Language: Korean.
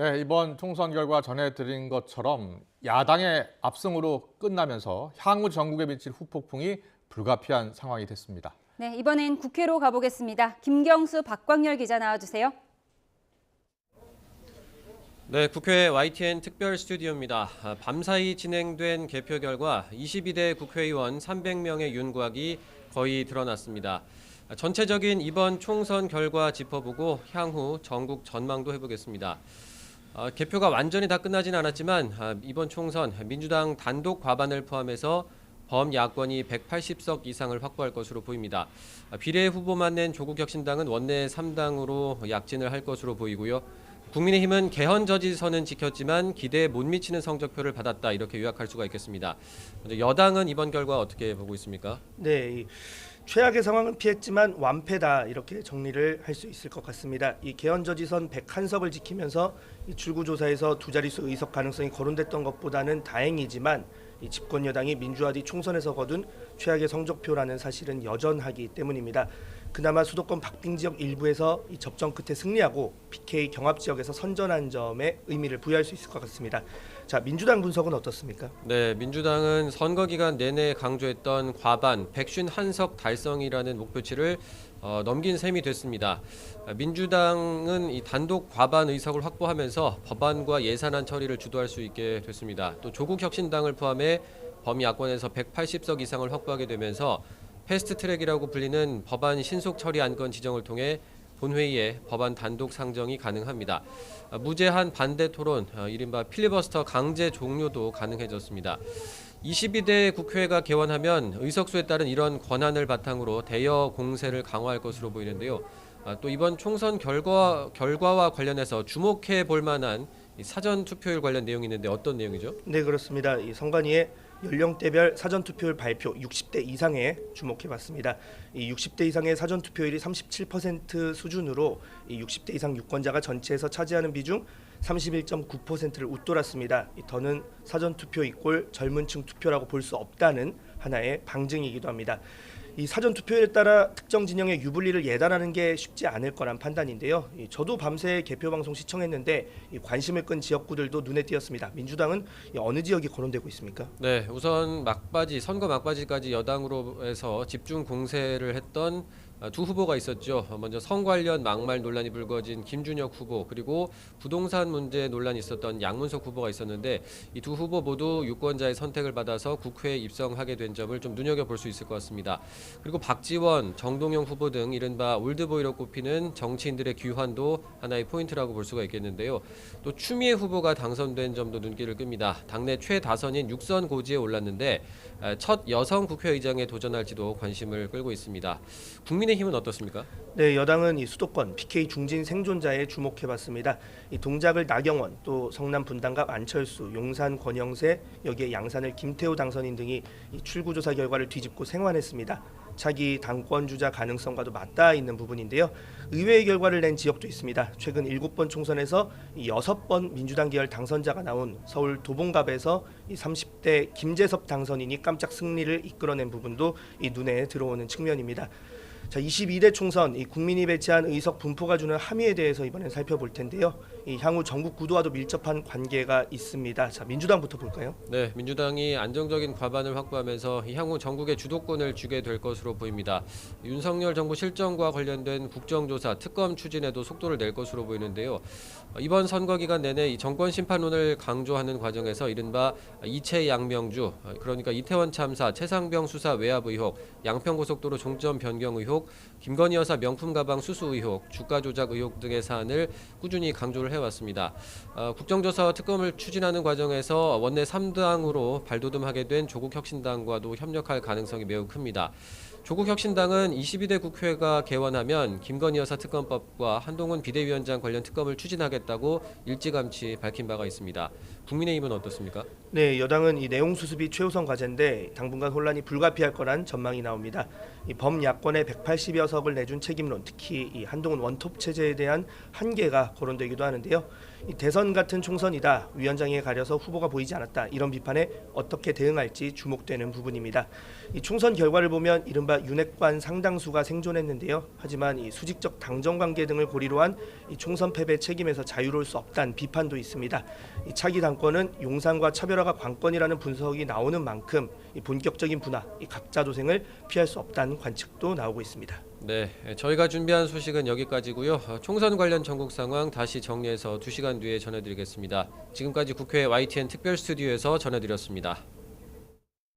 네, 이번 총선 결과 전해드린 것처럼 야당의 압승으로 끝나면서 향후 전국에 미칠 후폭풍이 불가피한 상황이 됐습니다. 네, 이번엔 국회로 가보겠습니다. 김경수, 박광열 기자 나와주세요. 네, 국회 YTN 특별 스튜디오입니다. 밤사이 진행된 개표 결과 22대 국회의원 300명의 윤곽이 거의 드러났습니다. 전체적인 이번 총선 결과 짚어보고 향후 전국 전망도 해보겠습니다. 개표가 완전히 다 끝나진 않았지만 이번 총선 민주당 단독 과반을 포함해서 범야권이 180석 이상을 확보할 것으로 보입니다. 비례 후보만 낸 조국혁신당은 원내 3당으로 약진을 할 것으로 보이고요. 국민의힘은 개헌 저지선은 지켰지만 기대에 못 미치는 성적표를 받았다, 이렇게 요약할 수가 있겠습니다. 먼저 여당은 이번 결과 어떻게 보고 있습니까? 네, 최악의 상황은 피했지만 완패다, 이렇게 정리를 할 수 있을 것 같습니다. 이 개헌저지선 101석을 지키면서 이 출구조사에서 두 자릿수 의석 가능성이 거론됐던 것보다는 다행이지만 이 집권 여당이 민주화 뒤 총선에서 거둔 최악의 성적표라는 사실은 여전하기 때문입니다. 그나마 수도권 박빙 지역 일부에서 이 접전 끝에 승리하고 PK 경합 지역에서 선전한 점에 의미를 부여할 수 있을 것 같습니다. 자, 민주당 분석은 어떻습니까? 네, 민주당은 선거 기간 내내 강조했던 과반 151석 달성이라는 목표치를 넘긴 셈이 됐습니다. 민주당은 이 단독 과반 의석을 확보하면서 법안과 예산안 처리를 주도할 수 있게 됐습니다. 또 조국혁신당을 포함해 범야권에서 180석 이상을 확보하게 되면서 패스트트랙이라고 불리는 법안 신속 처리 안건 지정을 통해 본회의에 법안 단독 상정이 가능합니다. 무제한 반대 토론, 이른바 필리버스터 강제 종료도 가능해졌습니다. 22대 국회가 개원하면 의석수에 따른 이런 권한을 바탕으로 대여 공세를 강화할 것으로 보이는데요. 또 이번 총선 결과와 관련해서 주목해 볼 만한 사전 투표율 관련 내용이 있는데 어떤 내용이죠? 네, 그렇습니다. 이 선관위의 연령대별 사전투표율 발표 60대 이상에 주목해봤습니다. 이 60대 이상의 사전투표율이 37% 수준으로 이 60대 이상 유권자가 전체에서 차지하는 비중 31.9%를 웃돌았습니다. 더는 사전투표 이꼴 젊은층 투표라고 볼 수 없다는 하나의 방증이기도 합니다. 이 사전 투표에 따라 특정 진영의 유불리를 예단하는 게 쉽지 않을 거란 판단인데요. 저도 밤새 개표 방송 시청했는데 관심을 끈 지역구들도 눈에 띄었습니다. 민주당은 어느 지역이 거론되고 있습니까? 네, 우선 선거 막바지까지 여당으로 해서 집중 공세를 했던 두 후보가 있었죠. 먼저 성 관련 막말 논란이 불거진 김준혁 후보, 그리고 부동산 문제 논란이 있었던 양문석 후보가 있었는데 이 두 후보 모두 유권자의 선택을 받아서 국회에 입성하게 된 점을 좀 눈여겨볼 수 있을 것 같습니다. 그리고 박지원, 정동영 후보 등 이른바 올드보이로 꼽히는 정치인들의 귀환도 하나의 포인트라고 볼 수가 있겠는데요. 또 추미애 후보가 당선된 점도 눈길을 끕니다. 당내 최다선인 6선 고지에 올랐는데 첫 여성 국회의장에 도전할지도 관심을 끌고 있습니다. 국민의힘은 어떻습니까? 네, 여당은 이 수도권 PK 중진 생존자에 주목해봤습니다. 이 동작을 나경원, 또 성남 분당갑 안철수, 용산 권영세, 여기에 양산을 김태우 당선인 등이 이 출구조사 결과를 뒤집고 생환했습니다. 차기 당권 주자 가능성과도 맞닿아 있는 부분인데요. 의회의 결과를 낸 지역도 있습니다. 최근 7번 총선에서 6번 민주당 계열 당선자가 나온 서울 도봉갑에서 30대 김재섭 당선인이 깜짝 승리를 이끌어낸 부분도 눈에 들어오는 측면입니다. 자, 22대 총선 국민이 배치한 의석 분포가 주는 함의에 대해서 이번엔 살펴볼 텐데요. 향후 전국 구도와도 밀접한 관계가 있습니다. 자, 민주당부터 볼까요? 네, 민주당이 안정적인 과반을 확보하면서 향후 전국의 주도권을 쥐게 될 것으로 보입니다. 윤석열 정부 실정과 관련된 국정조사, 특검 추진에도 속도를 낼 것으로 보이는데요. 이번 선거 기간 내내 이 정권 심판론을 강조하는 과정에서 이른바 이채 양명주, 그러니까 이태원 참사, 최상병 수사 외압 의혹, 양평고속도로 종점 변경 의혹, 김건희 여사 명품 가방 수수 의혹, 주가 조작 의혹 등의 사안을 꾸준히 강조를 해왔습니다. 국정조사와 특검을 추진하는 과정에서 원내 3당으로 발돋움하게 된 조국혁신당과도 협력할 가능성이 매우 큽니다. 조국혁신당은 22대 국회가 개원하면 김건희 여사 특검법과 한동훈 비대위원장 관련 특검을 추진하겠다고 일찌감치 밝힌 바가 있습니다. 국민의힘은 어떻습니까? 네, 여당은 이 내용 수습이 최우선 과제인데 당분간 혼란이 불가피할 거란 전망이 나옵니다. 이 범야권의 180여 석을 내준 책임론, 특히 이 한동훈 원톱 체제에 대한 한계가 거론되기도 하는데요. 이 대선 같은 총선이다. 위원장에 가려서 후보가 보이지 않았다. 이런 비판에 어떻게 대응할지 주목되는 부분입니다. 이 총선 결과를 보면 이른바 윤핵관 상당수가 생존했는데요. 하지만 이 수직적 당정 관계 등을 고리로 한 이 총선 패배 책임에서 자유로울 수 없다는 비판도 있습니다. 이 차기 당권은 용산과 차별화가 관건이라는 분석이 나오는 만큼 이 본격적인 분화, 이 각자 도생을 피할 수 없다는 관측도 나오고 있습니다. 네, 저희가 준비한 소식은 여기까지고요. 총선 관련 전국 상황 다시 정리해서 2시간 뒤에 전해드리겠습니다. 지금까지 국회 YTN 특별 스튜디오에서 전해드렸습니다.